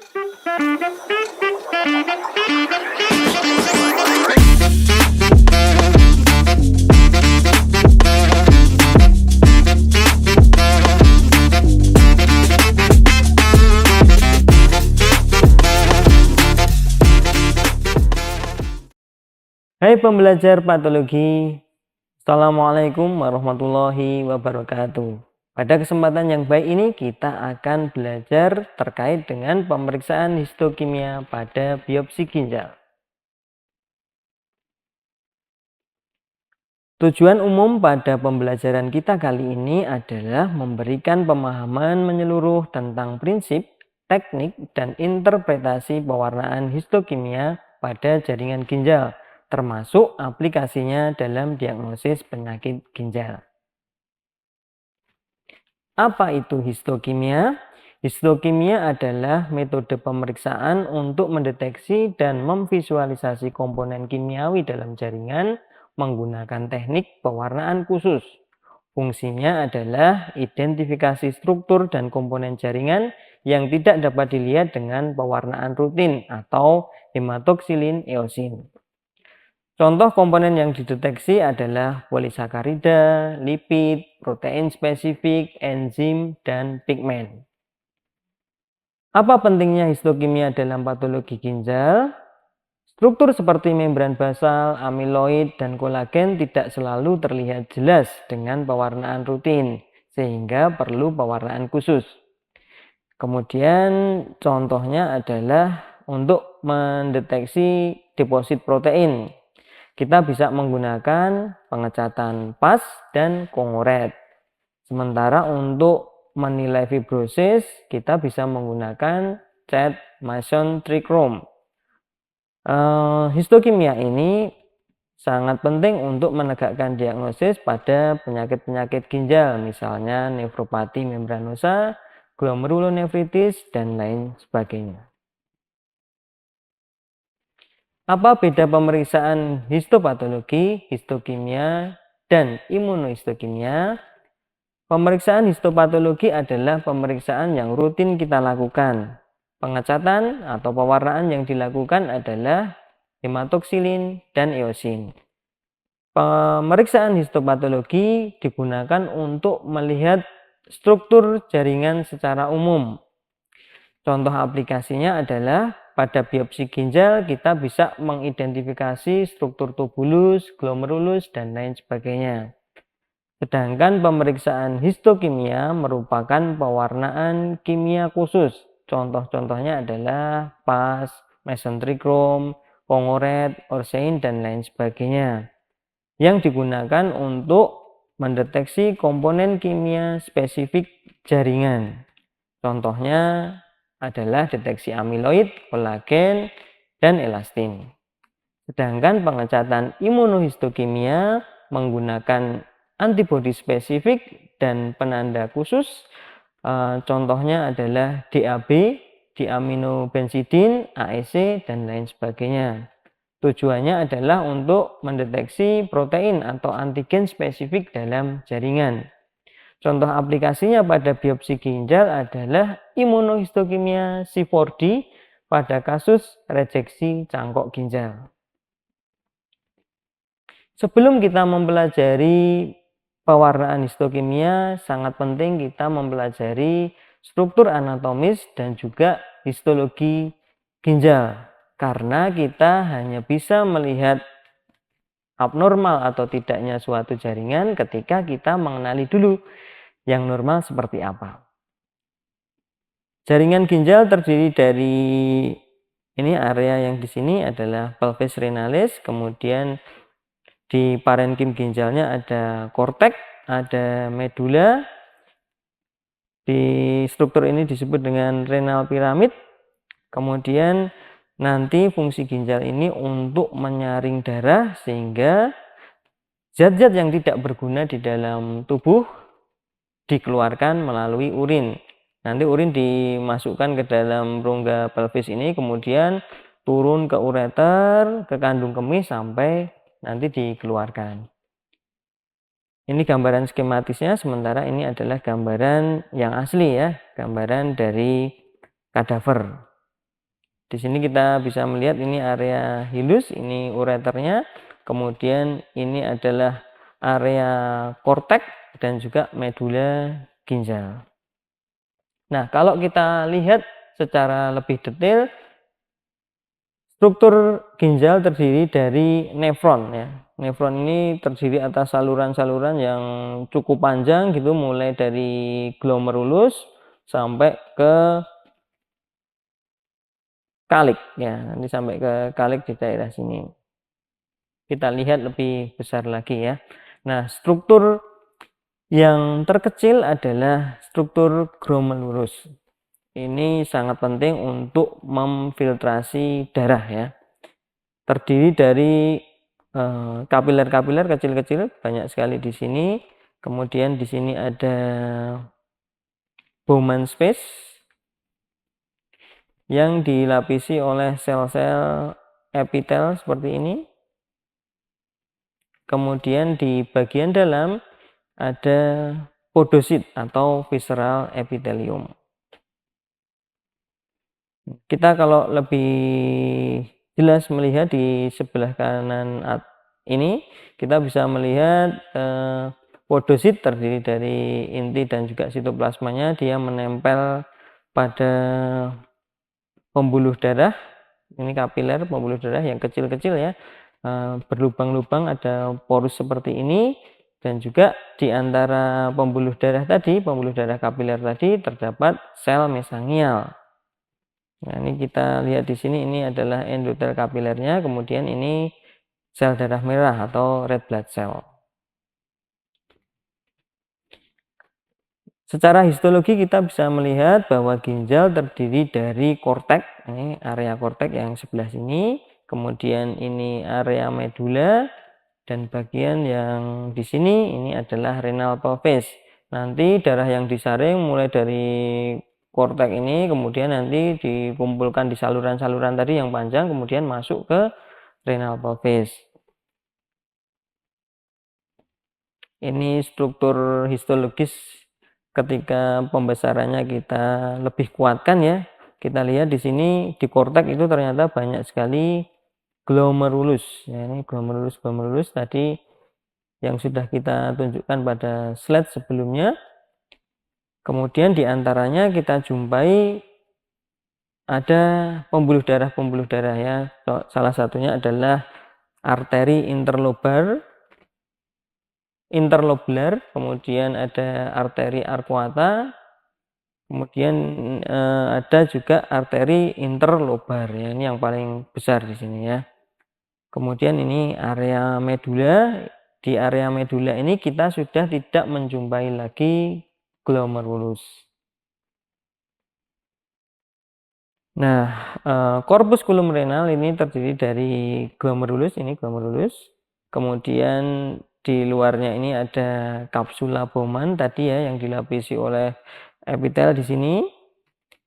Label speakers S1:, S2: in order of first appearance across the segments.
S1: Hai pembelajar patologi, Assalamualaikum warahmatullahi wabarakatuh. Pada kesempatan yang baik ini kita akan belajar terkait dengan pemeriksaan histokimia pada biopsi ginjal. Tujuan umum pada pembelajaran kita kali ini adalah memberikan pemahaman menyeluruh tentang prinsip, teknik, dan interpretasi pewarnaan histokimia pada jaringan ginjal, termasuk aplikasinya dalam diagnosis penyakit ginjal. Apa itu histokimia? Histokimia adalah metode pemeriksaan untuk mendeteksi dan memvisualisasi komponen kimiawi dalam jaringan menggunakan teknik pewarnaan khusus. Fungsinya adalah identifikasi struktur dan komponen jaringan yang tidak dapat dilihat dengan pewarnaan rutin atau hematoksilin eosin. Contoh komponen yang dideteksi adalah polisakarida, lipid, protein spesifik, enzim, dan pigmen. Apa pentingnya histokimia dalam patologi ginjal? Struktur seperti membran basal, amiloid, dan kolagen tidak selalu terlihat jelas dengan pewarnaan rutin, sehingga perlu pewarnaan khusus. Kemudian contohnya adalah untuk mendeteksi deposit protein. Kita bisa menggunakan pengecatan PAS dan kongoret. Sementara untuk menilai fibrosis, kita bisa menggunakan cat Mason trichrome. Histokimia ini sangat penting untuk menegakkan diagnosis pada penyakit-penyakit ginjal, misalnya nefropati membranosa, glomerulonefritis, dan lain sebagainya. Apa beda pemeriksaan histopatologi, histokimia, dan imunohistokimia? Pemeriksaan histopatologi adalah pemeriksaan yang rutin kita lakukan. Pengecatan atau pewarnaan yang dilakukan adalah hematoksilin dan eosin. Pemeriksaan histopatologi digunakan untuk melihat struktur jaringan secara umum. Contoh aplikasinya adalah pada biopsi ginjal kita bisa mengidentifikasi struktur tubulus, glomerulus, dan lain sebagainya. Sedangkan pemeriksaan histokimia merupakan pewarnaan kimia khusus. Contoh-contohnya adalah PAS, Mason trichrome, kongoret, orsein, dan lain sebagainya. Yang digunakan untuk mendeteksi komponen kimia spesifik jaringan. Contohnya adalah deteksi amiloid, kolagen, dan elastin. Sedangkan pengecatan imunohistokimia menggunakan antibodi spesifik dan penanda khusus. Contohnya adalah DAB, diaminobensidin, AEC, dan lain sebagainya. Tujuannya adalah untuk mendeteksi protein atau antigen spesifik dalam jaringan. Contoh aplikasinya pada biopsi ginjal adalah imunohistokimia C4D pada kasus rejeksi cangkok ginjal. Sebelum kita mempelajari pewarnaan histokimia, sangat penting kita mempelajari struktur anatomis dan juga histologi ginjal. Karena kita hanya bisa melihat abnormal atau tidaknya suatu jaringan ketika kita mengenali dulu yang normal seperti apa. Jaringan ginjal terdiri dari ini area yang di sini adalah pelvis renalis, kemudian di parenkim ginjalnya ada korteks, ada medula. Di struktur ini disebut dengan renal piramid. Kemudian nanti fungsi ginjal ini untuk menyaring darah sehingga zat-zat yang tidak berguna di dalam tubuh dikeluarkan melalui urin. Nanti urin dimasukkan ke dalam rongga pelvis ini, kemudian turun ke ureter, ke kandung kemih sampai nanti dikeluarkan. Ini gambaran skematisnya, sementara ini adalah gambaran yang asli ya, gambaran dari kadaver. Di sini kita bisa melihat ini area hilus, ini ureternya, kemudian ini adalah area korteks dan juga medula ginjal. Nah, kalau kita lihat secara lebih detail, struktur ginjal terdiri dari nefron ya. Nefron ini terdiri atas saluran-saluran yang cukup panjang gitu, mulai dari glomerulus sampai ke kalik ya. Nanti sampai ke kalik di daerah sini. Kita lihat lebih besar lagi ya. Nah, struktur yang terkecil adalah struktur glomerulus. Ini sangat penting untuk memfiltrasi darah ya. Terdiri dari kapiler-kapiler kecil-kecil, banyak sekali di sini. Kemudian di sini ada Bowman space yang dilapisi oleh sel-sel epitel seperti ini. Kemudian di bagian dalam ada podosit atau visceral epithelium. Kita kalau lebih jelas melihat di sebelah kanan ini, kita bisa melihat podosit terdiri dari inti dan juga sitoplasmanya. Dia menempel pada pembuluh darah. Ini kapiler pembuluh darah yang kecil-kecil ya, berlubang-lubang, ada porus seperti ini. Dan juga di antara pembuluh darah tadi, pembuluh darah kapiler tadi, terdapat sel mesangial. Nah, ini kita lihat di sini, ini adalah endotel kapilernya, kemudian ini sel darah merah atau red blood cell. Secara histologi kita bisa melihat bahwa ginjal terdiri dari korteks, ini area korteks yang sebelah sini, kemudian ini area medula, dan bagian yang di sini ini adalah renal pelvis. Nanti darah yang disaring mulai dari korteks ini kemudian nanti dikumpulkan di saluran-saluran tadi yang panjang, kemudian masuk ke renal pelvis. Ini struktur histologis ketika pembesarannya kita lebih kuatkan ya. Kita lihat di sini di korteks itu ternyata banyak sekali glomerulus. Ya, ini glomerulus tadi yang sudah kita tunjukkan pada slide sebelumnya. Kemudian diantaranya kita jumpai ada pembuluh darah ya. Salah satunya adalah arteri interlobular, kemudian ada arteri arcuata, kemudian ada juga arteri interlobar ya. Ini yang paling besar di sini ya. Kemudian ini area medula. Di area medula ini kita sudah tidak menjumpai lagi glomerulus. Nah, corpusculum renal ini terdiri dari glomerulus, ini glomerulus. Kemudian di luarnya ini ada kapsula Bowman tadi ya, yang dilapisi oleh epitel di sini.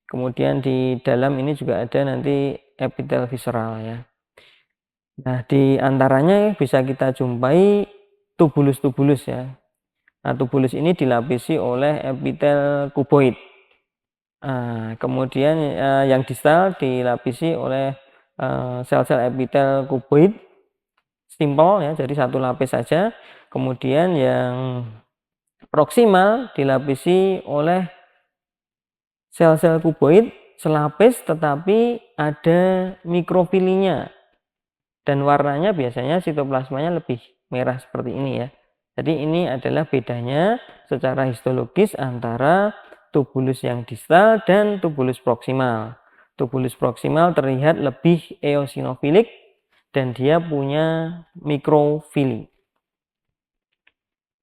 S1: Kemudian di dalam ini juga ada nanti epitel visceral ya. Nah, di antaranya bisa kita jumpai tubulus-tubulus ya. Nah, tubulus ini dilapisi oleh epitel kuboid. Kemudian yang distal dilapisi oleh sel-sel epitel kuboid simpel ya, jadi satu lapis saja. Kemudian yang proksimal dilapisi oleh sel-sel kuboid selapis tetapi ada mikrofilinya. Dan warnanya biasanya sitoplasmanya lebih merah seperti ini ya. Jadi ini adalah bedanya secara histologis antara tubulus yang distal dan tubulus proksimal. Tubulus proksimal terlihat lebih eosinofilik dan dia punya mikrofili.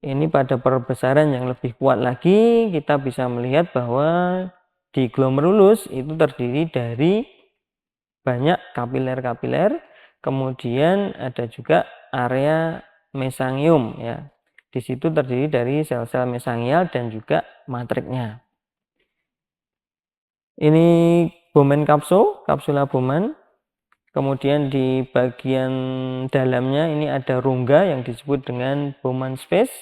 S1: Ini pada perbesaran yang lebih kuat lagi, kita bisa melihat bahwa di glomerulus itu terdiri dari banyak kapiler-kapiler. Kemudian ada juga area mesangium ya. Di situ terdiri dari sel-sel mesangial dan juga matriknya. Ini Bowman kapsula Bowman. Kemudian di bagian dalamnya ini ada rongga yang disebut dengan Bowman space.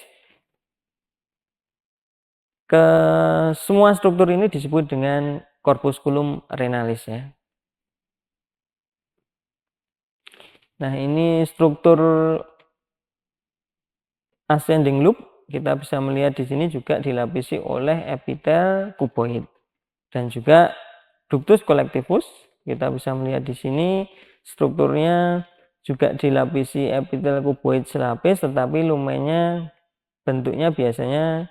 S1: Semua struktur ini disebut dengan corpusculum renalis ya. Nah, ini struktur ascending loop. Kita bisa melihat di sini juga dilapisi oleh epitel kuboid dan juga ductus collectivus. Kita bisa melihat di sini strukturnya juga dilapisi epitel kuboid selapis, tetapi lumennya bentuknya biasanya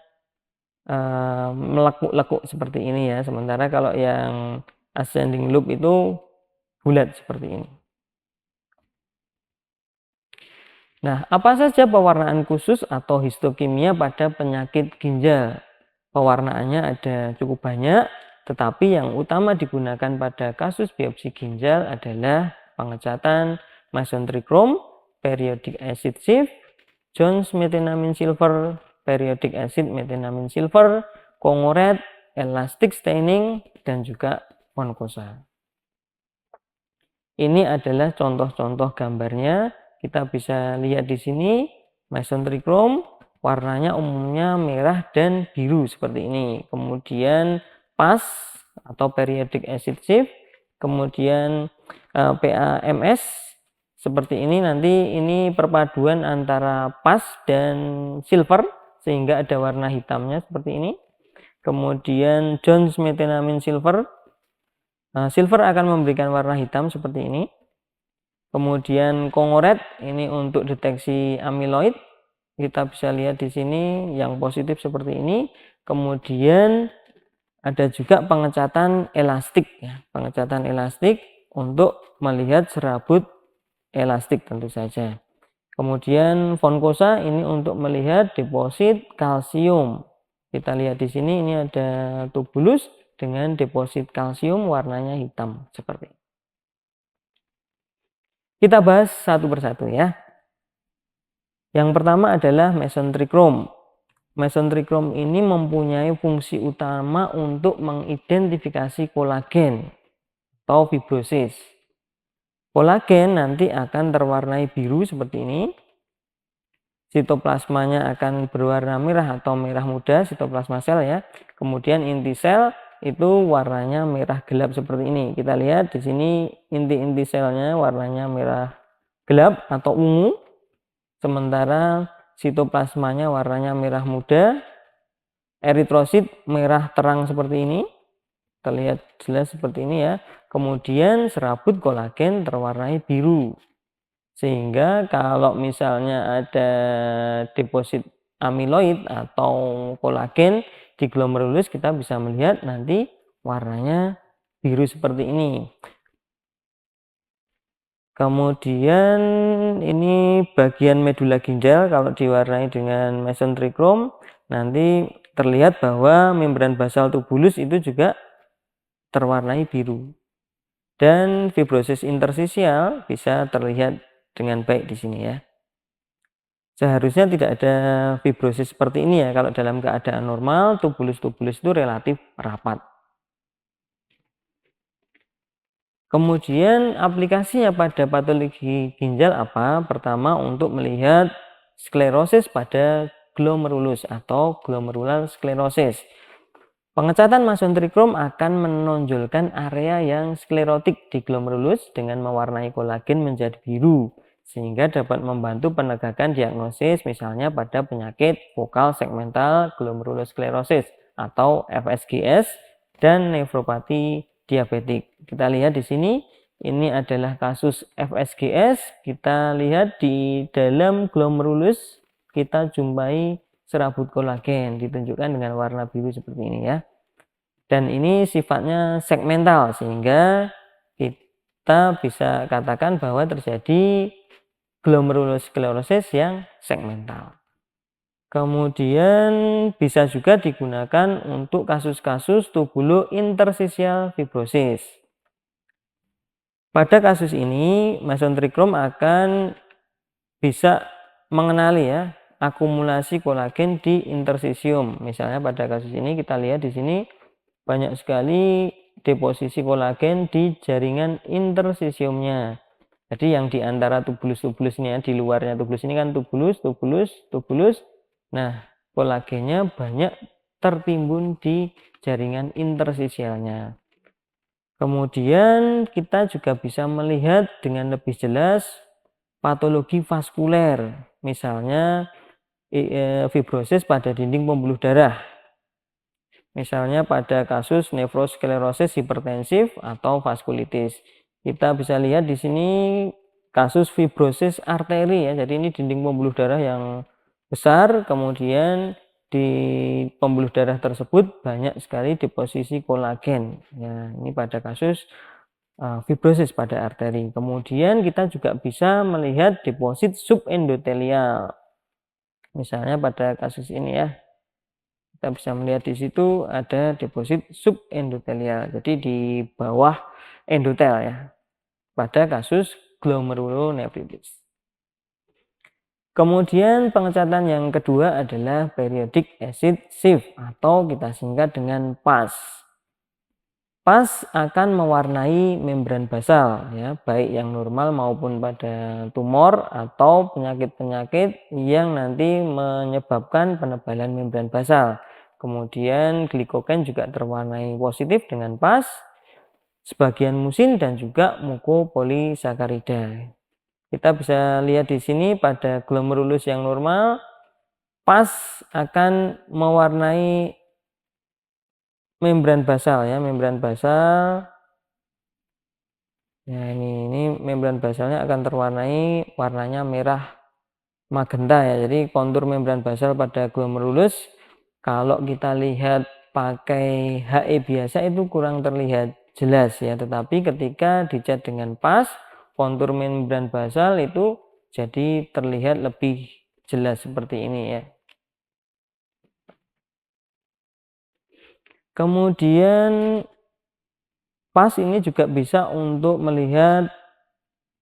S1: melekuk-lekuk seperti ini ya. Sementara kalau yang ascending loop itu bulat seperti ini. Nah, apa saja pewarnaan khusus atau histokimia pada penyakit ginjal? Pewarnaannya ada cukup banyak, tetapi yang utama digunakan pada kasus biopsi ginjal adalah pengecatan Mason trichrome, periodic acid shift, Jones methenamine silver, periodic acid methenamine silver, Congo-Red, elastic staining, dan juga Foncosa. Ini adalah contoh-contoh gambarnya. Kita bisa lihat di sini Mason trichrome, warnanya umumnya merah dan biru seperti ini. Kemudian PAS atau periodic acid shift, kemudian PAMS seperti ini. Nanti ini perpaduan antara PAS dan silver sehingga ada warna hitamnya seperti ini. Kemudian Jones methenamine silver, silver akan memberikan warna hitam seperti ini. Kemudian Congo-Red ini untuk deteksi amyloid. Kita bisa lihat di sini yang positif seperti ini. Kemudian ada juga pengecatan elastik ya. Pengecatan elastik untuk melihat serabut elastik tentu saja. Kemudian Foncosa ini untuk melihat deposit kalsium. Kita lihat di sini ini ada tubulus dengan deposit kalsium warnanya hitam seperti ini. Kita bahas satu persatu ya. Yang pertama adalah Mason trichrome. Mason trichrome ini mempunyai fungsi utama untuk mengidentifikasi kolagen atau fibrosis. Kolagen nanti akan terwarnai biru seperti ini. Sitoplasmanya akan berwarna merah atau merah muda, sitoplasma sel ya. Kemudian inti sel itu warnanya merah gelap seperti ini. Kita lihat di sini inti-inti selnya warnanya merah gelap atau ungu. Sementara sitoplasmanya warnanya merah muda. Eritrosit merah terang seperti ini. Terlihat jelas seperti ini ya. Kemudian serabut kolagen terwarnai biru. Sehingga kalau misalnya ada deposit amyloid atau kolagen di glomerulus, kita bisa melihat nanti warnanya biru seperti ini. Kemudian ini bagian medula ginjal, kalau diwarnai dengan Mason trichrome nanti terlihat bahwa membran basal tubulus itu juga terwarnai biru. Dan fibrosis intersisial bisa terlihat dengan baik di sini ya. Seharusnya tidak ada fibrosis seperti ini ya. Kalau dalam keadaan normal, tubulus-tubulus itu relatif rapat. Kemudian aplikasinya pada patologi ginjal apa? Pertama untuk melihat sklerosis pada glomerulus atau glomerular sklerosis. Pengecatan Mason trichrome akan menonjolkan area yang sklerotik di glomerulus dengan mewarnai kolagen menjadi biru, sehingga dapat membantu penegakan diagnosis misalnya pada penyakit fokal segmental glomerulosklerosis atau FSGS dan nefropati diabetik. Kita lihat di sini, ini adalah kasus FSGS. Kita lihat di dalam glomerulus kita jumpai serabut kolagen ditunjukkan dengan warna biru seperti ini ya. Dan ini sifatnya segmental sehingga kita bisa katakan bahwa terjadi glomerulosklerosis yang segmental. Kemudian bisa juga digunakan untuk kasus-kasus tubulointersisial fibrosis. Pada kasus ini Mason trichrome akan bisa mengenali ya akumulasi kolagen di intersisium. Misalnya pada kasus ini kita lihat di sini banyak sekali deposisi kolagen di jaringan intersisiumnya. Jadi yang di antara tubulus-tubulusnya, di luarnya tubulus ini kan tubulus. Nah, kolagennya banyak tertimbun di jaringan intersisialnya. Kemudian kita juga bisa melihat dengan lebih jelas patologi vaskuler, misalnya fibrosis pada dinding pembuluh darah. Misalnya pada kasus nefrosklerosis hipertensif atau vaskulitis. Kita bisa lihat di sini kasus fibrosis arteri ya. Jadi ini dinding pembuluh darah yang besar, kemudian di pembuluh darah tersebut banyak sekali deposisi kolagen. Ya, ini pada kasus fibrosis pada arteri. Kemudian kita juga bisa melihat deposit subendotelial. Misalnya pada kasus ini ya. Kita bisa melihat di situ ada deposit subendotelial. Jadi di bawah endotel ya. Pada kasus glomerulonefritis. Kemudian pengecatan yang kedua adalah periodic acid shift atau kita singkat dengan PAS. PAS akan mewarnai membran basal ya, baik yang normal maupun pada tumor atau penyakit-penyakit yang nanti menyebabkan penebalan membran basal. Kemudian glikogen juga terwarnai positif dengan PAS, sebagian musin dan juga mukopolisakarida. Kita bisa lihat di sini pada glomerulus yang normal, PAS akan mewarnai membran basal ya, membran basal. Nah, ini membran basalnya akan terwarnai warnanya merah magenta ya. Jadi kontur membran basal pada glomerulus kalau kita lihat pakai HE biasa itu kurang terlihat jelas ya, tetapi ketika dicat dengan PAS, kontur membran basal itu jadi terlihat lebih jelas seperti ini ya. Kemudian PAS ini juga bisa untuk melihat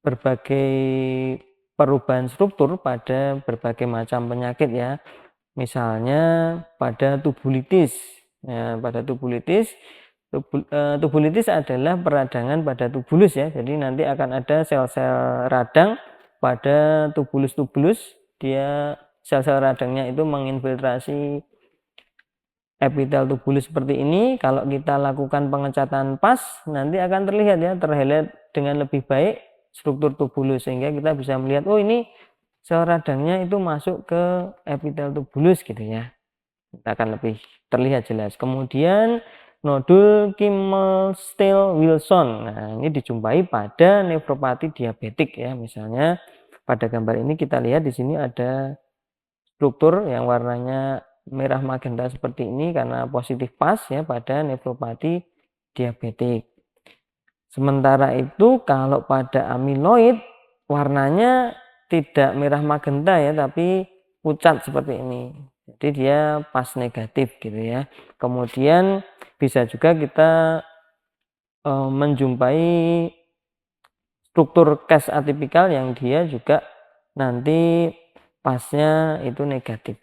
S1: berbagai perubahan struktur pada berbagai macam penyakit ya. Misalnya pada tubulitis. Ya, pada tubulitis, tubulitis adalah peradangan pada tubulus ya. Jadi nanti akan ada sel-sel radang pada tubulus-tubulus. Dia sel-sel radangnya itu menginfiltrasi epitel tubulus seperti ini. Kalau kita lakukan pengecatan PAS nanti akan terlihat ya, terhighlight dengan lebih baik struktur tubulus sehingga kita bisa melihat oh ini sel radangnya itu masuk ke epitel tubulus gitu ya. Kita akan lebih terlihat jelas. Kemudian nodul Kimmel-Still-Wilson. Nah, ini dijumpai pada nefropati diabetik ya. Misalnya pada gambar ini kita lihat di sini ada struktur yang warnanya merah magenta seperti ini karena positif PAS ya pada nefropati diabetik. Sementara itu kalau pada amiloid warnanya tidak merah magenta ya, tapi pucat seperti ini. Jadi dia PAS negatif gitu ya. Kemudian bisa juga kita menjumpai struktur Cas atipikal yang dia juga nanti PAS-nya itu negatif.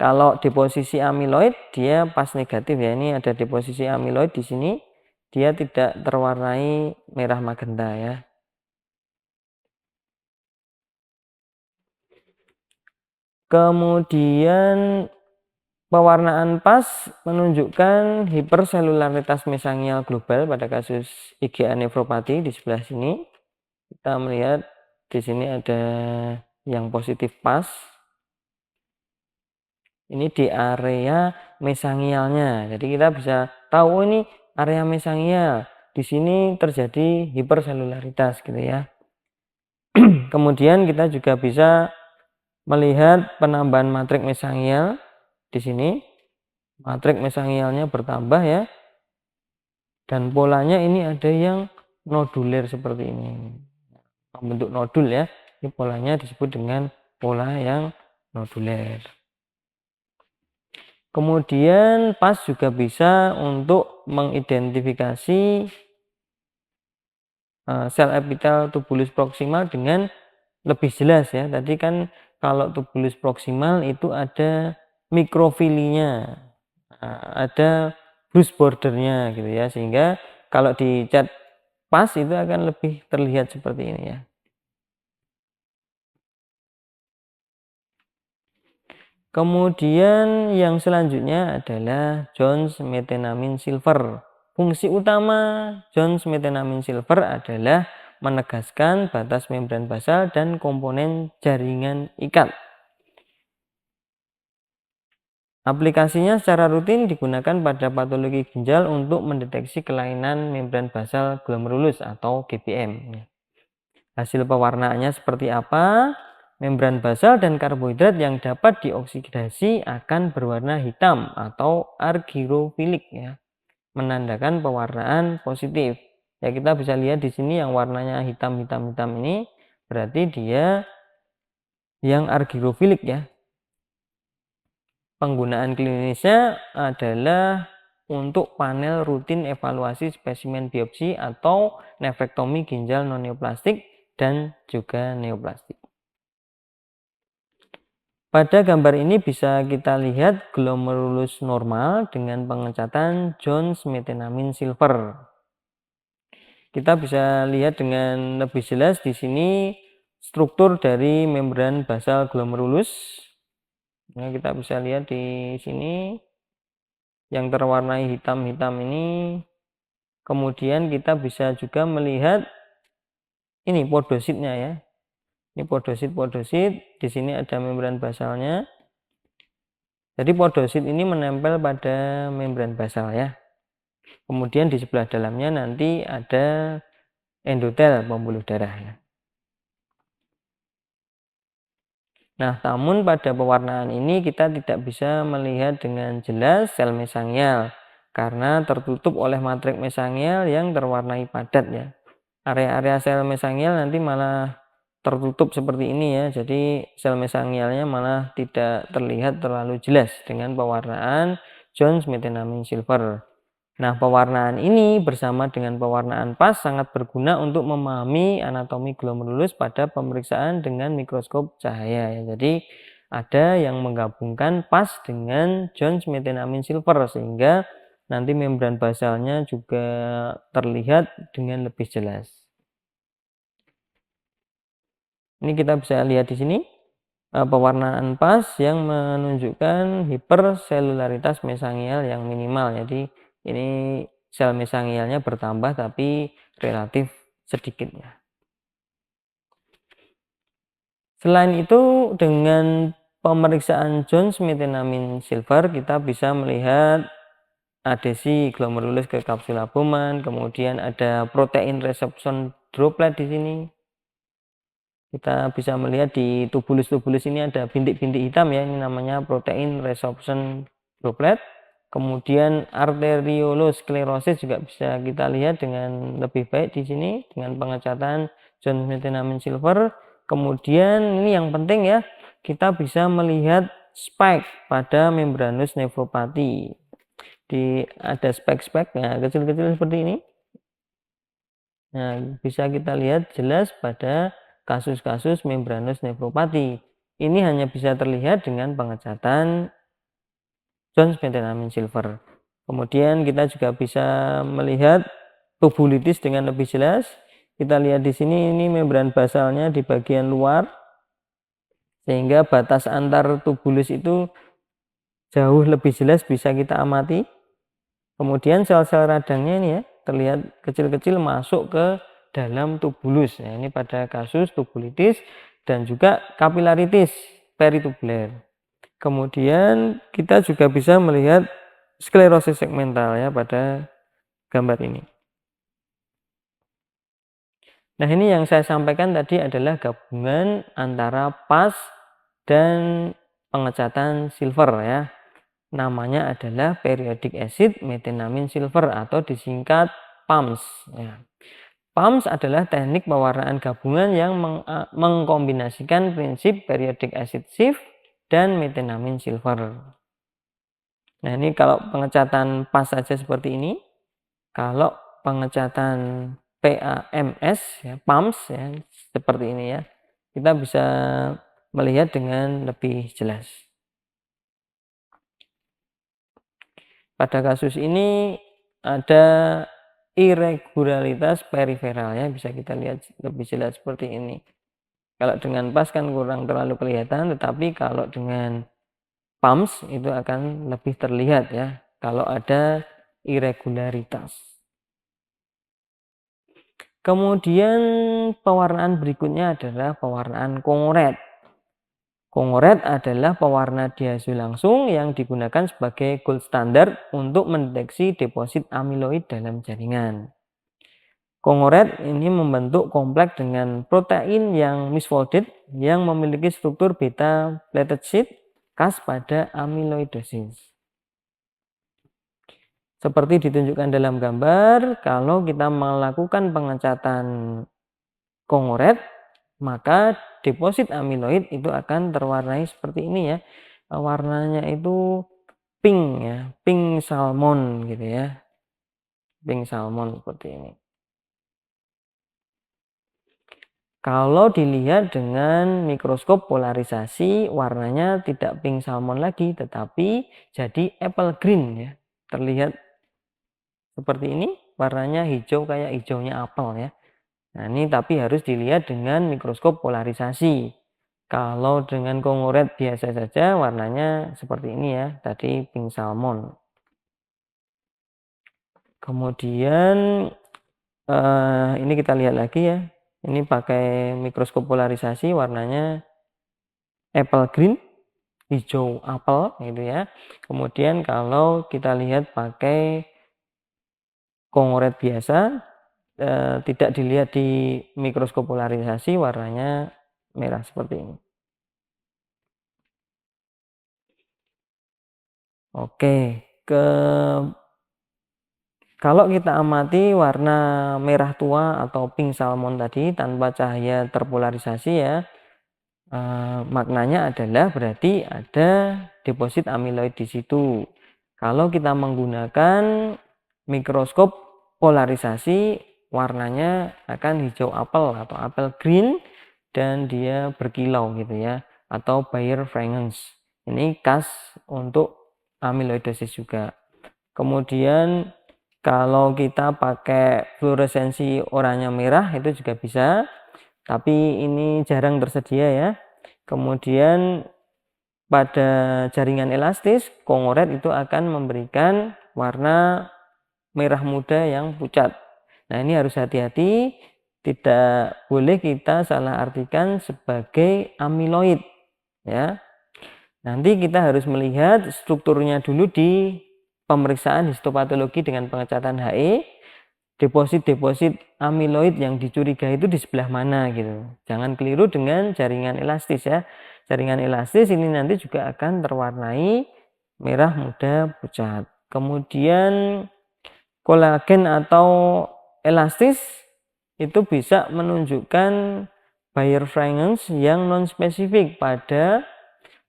S1: Kalau deposisi amiloid dia PAS negatif ya. Ini ada deposisi amiloid di sini. Dia tidak terwarnai merah magenta ya. Kemudian pewarnaan PAS menunjukkan hiperselularitas mesangial global pada kasus IgA nefropati di sebelah sini. Kita melihat di sini ada yang positif PAS. Ini di area mesangialnya. Jadi kita bisa tahu ini area mesangial. Di sini terjadi hiperselularitas gitu ya. Kemudian kita juga bisa melihat penambahan matrik mesangial di sini. Matrik mesangialnya bertambah ya. Dan polanya ini ada yang noduler seperti ini. Membentuk nodul ya. Ini polanya disebut dengan pola yang noduler. Kemudian PAS juga bisa untuk mengidentifikasi sel epitel tubulus proksimal dengan lebih jelas ya. Tadi kan kalau tubulus proksimal itu ada mikrofilinya, ada brush bordernya gitu ya. Sehingga kalau dicat PAS itu akan lebih terlihat seperti ini ya. Kemudian yang selanjutnya adalah Jones methenamine silver. Fungsi utama Jones methenamine silver adalah menegaskan batas membran basal dan komponen jaringan ikat. Aplikasinya secara rutin digunakan pada patologi ginjal untuk mendeteksi kelainan membran basal glomerulus atau GBM. Hasil pewarnaannya seperti apa? Membran basal dan karbohidrat yang dapat dioksidasi akan berwarna hitam atau argyrofilik ya, menandakan pewarnaan positif. Ya, kita bisa lihat di sini yang warnanya hitam-hitam ini berarti dia yang argyrofilik ya. Penggunaan klinisnya adalah untuk panel rutin evaluasi spesimen biopsi atau nefrektomi ginjal non-neoplastik dan juga neoplastik. Pada gambar ini bisa kita lihat glomerulus normal dengan pengecatan Jones methenamine silver. Kita bisa lihat dengan lebih jelas di sini struktur dari membran basal glomerulus. Nah, kita bisa lihat di sini yang terwarnai hitam-hitam ini. Kemudian kita bisa juga melihat ini podositnya ya. Ini podosit. Di sini ada membran basalnya. Jadi podosit ini menempel pada membran basal ya. Kemudian di sebelah dalamnya nanti ada endotel pembuluh darah ya. Nah, namun pada pewarnaan ini kita tidak bisa melihat dengan jelas sel mesangial karena tertutup oleh matriks mesangial yang terwarnai padat ya. Area-area sel mesangial nanti malah tertutup seperti ini ya. Jadi sel mesangialnya malah tidak terlihat terlalu jelas dengan pewarnaan Jones methenamine silver. Nah, pewarnaan ini bersama dengan pewarnaan PAS sangat berguna untuk memahami anatomi glomerulus pada pemeriksaan dengan mikroskop cahaya ya. Jadi ada yang menggabungkan PAS dengan Jones methenamine silver sehingga nanti membran basalnya juga terlihat dengan lebih jelas. Ini kita bisa lihat di sini pewarnaan PAS yang menunjukkan hiperselularitas mesangial yang minimal. Jadi ini sel mesangialnya bertambah tapi relatif sedikit ya. Selain itu dengan pemeriksaan Jones methenamine silver kita bisa melihat adesi glomerulus ke kapsula Bowman, kemudian ada protein resorption droplet di sini. Kita bisa melihat di tubulus-tubulus ini ada bintik-bintik hitam ya, ini namanya protein resorption droplet. Kemudian arteriolosklerosis juga bisa kita lihat dengan lebih baik di sini dengan pengecatan Jones methenamine silver. Kemudian ini yang penting ya, kita bisa melihat spike pada membranus nefropati. Ada spek-speknya kecil-kecil seperti ini. Nah, bisa kita lihat jelas pada kasus-kasus membranus nefropati. Ini hanya bisa terlihat dengan pengecatan Jones methenamine silver. Kemudian kita juga bisa melihat tubulitis dengan lebih jelas. Kita lihat di sini ini membran basalnya di bagian luar sehingga batas antar tubulus itu jauh lebih jelas bisa kita amati. Kemudian sel-sel radangnya ini ya terlihat kecil-kecil masuk ke dalam tubulus. Nah, ini pada kasus tubulitis dan juga kapilaritis peritubular. Kemudian kita juga bisa melihat sklerosis segmental ya pada gambar ini. Nah, ini yang saya sampaikan tadi adalah gabungan antara PAS dan pengecatan silver ya. Namanya adalah periodic acid methenamine silver atau disingkat PAMS ya. PAMS adalah teknik pewarnaan gabungan yang mengkombinasikan prinsip periodic acid shift dan methenamine silver. Nah, ini kalau pengecatan PAS saja seperti ini. Kalau pengecatan PAMS ya, PAMS ya seperti ini ya. Kita bisa melihat dengan lebih jelas. Pada kasus ini ada irregularitas periferal ya, bisa kita lihat lebih jelas seperti ini. Kalau dengan PAS kan kurang terlalu kelihatan, tetapi kalau dengan PAMS itu akan lebih terlihat ya kalau ada irregularitas. Kemudian pewarnaan berikutnya adalah pewarnaan kongoret. Kongoret adalah pewarna diazo langsung yang digunakan sebagai gold standard untuk mendeteksi deposit amiloid dalam jaringan. Kongoret ini membentuk kompleks dengan protein yang misfolded yang memiliki struktur beta plated sheet khas pada amyloidosis. Seperti ditunjukkan dalam gambar, kalau kita melakukan pengecatan kongoret, maka deposit amiloid itu akan terwarnai seperti ini ya. Warnanya itu pink ya, pink salmon gitu ya. Pink salmon seperti ini. Kalau dilihat dengan mikroskop polarisasi, warnanya tidak pink salmon lagi, tetapi jadi apple green ya. Terlihat seperti ini, warnanya hijau kayak hijaunya apel ya. Nah, ini tapi harus dilihat dengan mikroskop polarisasi. Kalau dengan kongoret biasa saja warnanya seperti ini ya, tadi pink salmon. Kemudian ini kita lihat lagi ya. Ini pakai mikroskop polarisasi warnanya apple green, hijau apel gitu ya. Kemudian kalau kita lihat pakai kongoret biasa, tidak dilihat di mikroskop polarisasi, warnanya merah seperti ini. Oke, kalau kita amati warna merah tua atau pink salmon tadi tanpa cahaya terpolarisasi ya, maknanya adalah berarti ada deposit amiloid di situ. Kalau kita menggunakan mikroskop polarisasi, warnanya akan hijau apel atau apel green dan dia berkilau gitu ya, atau Bayer-Fragrance. Ini khas untuk amyloidosis juga. Kemudian kalau kita pakai fluoresensi oranye merah itu juga bisa, tapi ini jarang tersedia ya. Kemudian pada jaringan elastis, kongoret itu akan memberikan warna merah muda yang pucat. Nah, ini harus hati-hati, tidak boleh kita salah artikan sebagai amiloid ya. Nanti kita harus melihat strukturnya dulu di pemeriksaan histopatologi dengan pengecatan HE. Deposit-deposit amiloid yang dicurigai itu di sebelah mana gitu. Jangan keliru dengan jaringan elastis ya. Jaringan elastis ini nanti juga akan terwarnai merah muda pucat. Kemudian kolagen atau elastis itu bisa menunjukkan Bayer-Fragrance yang non-spesifik pada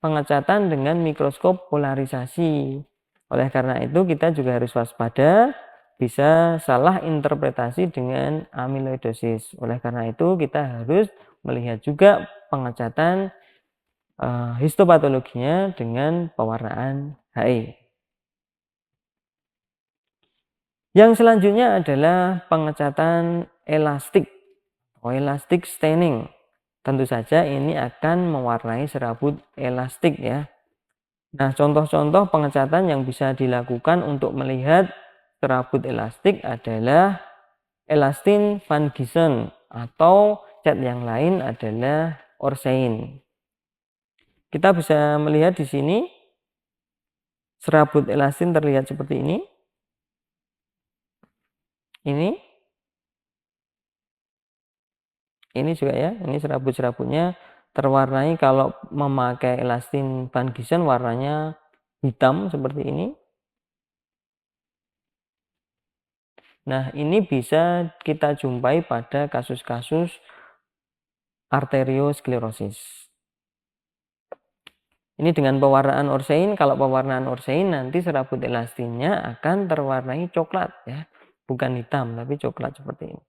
S1: pengecatan dengan mikroskop polarisasi. Oleh karena itu kita juga harus waspada, bisa salah interpretasi dengan amyloidosis. Oleh karena itu kita harus melihat juga pengecatan histopatologinya dengan pewarnaan HE. Yang selanjutnya adalah pengecatan elastik atau elastic staining. Tentu saja ini akan mewarnai serabut elastik ya. Nah, contoh-contoh pengecatan yang bisa dilakukan untuk melihat serabut elastik adalah elastin Van Gieson atau cat yang lain adalah Orsein. Kita bisa melihat di sini serabut elastin terlihat seperti ini. Ini juga ya, ini serabut-serabutnya terwarnai kalau memakai elastin Van Gieson warnanya hitam seperti ini. Nah, ini bisa kita jumpai pada kasus-kasus arteriosklerosis. Ini dengan pewarnaan Orsein, kalau pewarnaan Orsein nanti serabut elastinnya akan terwarnai coklat ya, bukan hitam tapi coklat seperti ini.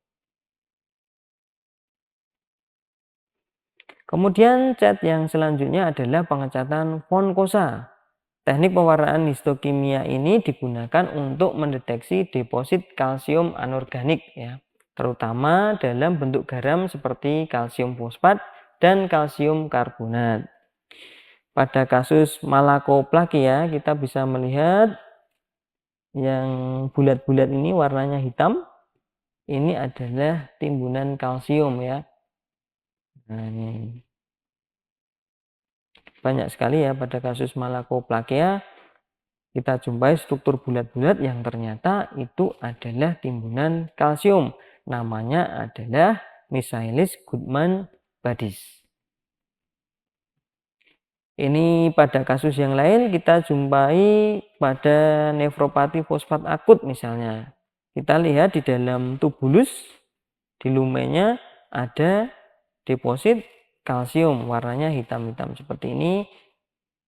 S1: Kemudian cat yang selanjutnya adalah pengecatan von Kosa. Teknik pewarnaan histokimia ini digunakan untuk mendeteksi deposit kalsium anorganik ya, terutama dalam bentuk garam seperti kalsium fosfat dan kalsium karbonat. Pada kasus malakoplakia kita bisa melihat yang bulat-bulat ini warnanya hitam. Ini adalah timbunan kalsium ya. Nah, ini banyak sekali ya pada kasus Malakoplakia kita jumpai struktur bulat-bulat yang ternyata itu adalah timbunan kalsium. Namanya adalah Michaelis Guttman Badis. Ini pada kasus yang lain kita jumpai pada nefropati fosfat akut misalnya. Kita lihat di dalam tubulus, di lumenya ada deposit kalsium, warnanya hitam-hitam seperti ini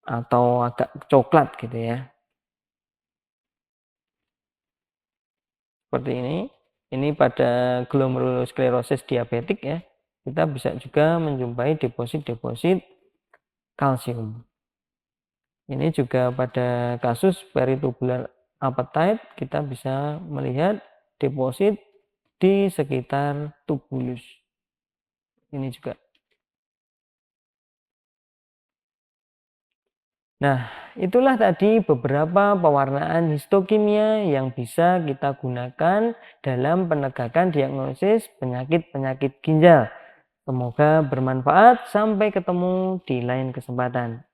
S1: atau agak coklat gitu ya. Seperti ini. Ini pada glomerulosklerosis diabetik ya. Kita bisa juga menjumpai deposit-deposit kalsium. Ini juga pada kasus peritubular appetite kita bisa melihat deposit di sekitar tubulus. Ini juga. Nah, itulah tadi beberapa pewarnaan histokimia yang bisa kita gunakan dalam penegakan diagnosis penyakit-penyakit ginjal. Semoga bermanfaat. Sampai ketemu di lain kesempatan.